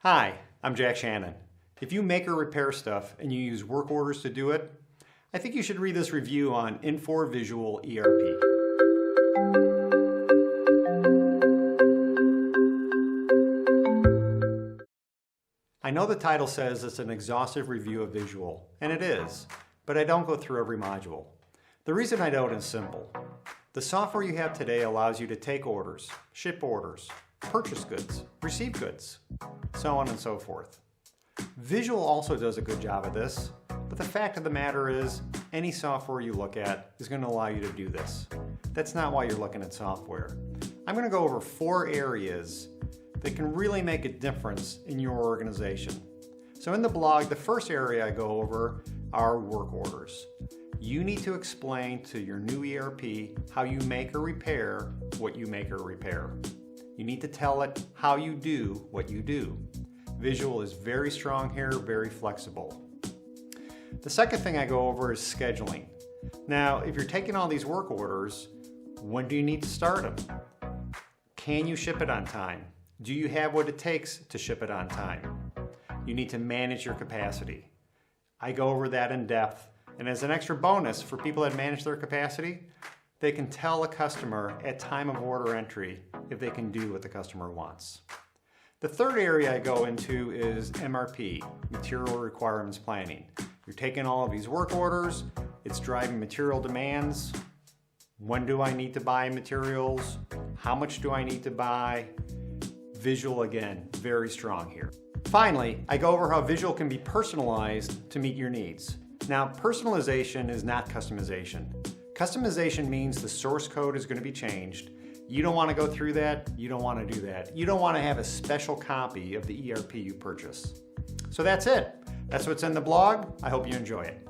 Hi, I'm Jack Shannon. If you make or repair stuff and you use work orders to do it, I think you should read this review on Infor VISUAL ERP. I know the title says it's an exhaustive review of Visual, and it is, but I don't go through every module. The reason I don't is simple. The software you have today allows you to take orders, ship orders, purchase goods, receive goods, so on and so forth. Visual also does a good job of this, but the fact of the matter is, any software you look at is going to allow you to do this. That's not why you're looking at software. I'm going to go over 4 areas that can really make a difference in your organization. So in the blog, the first area I go over are work orders. You need to explain to your new ERP how you make or repair what you make or repair. You need to tell it how you do what you do. Visual is very strong here, very flexible. The second thing I go over is scheduling. Now, if you're taking all these work orders, when do you need to start them? Can you ship it on time? Do you have what it takes to ship it on time? You need to manage your capacity. I go over that in depth, and as an extra bonus for people that manage their capacity, they can tell a customer at time of order entry if they can do what the customer wants. The third area I go into is MRP, Material Requirements Planning. You're taking all of these work orders, it's driving material demands. When do I need to buy materials? How much do I need to buy? Visual, again, very strong here. Finally, I go over how Visual can be personalized to meet your needs. Now, personalization is not customization. Customization means the source code is going to be changed. You don't want to go through that. You don't want to do that. You don't want to have a special copy of the ERP you purchase. So that's it. That's what's in the blog. I hope you enjoy it.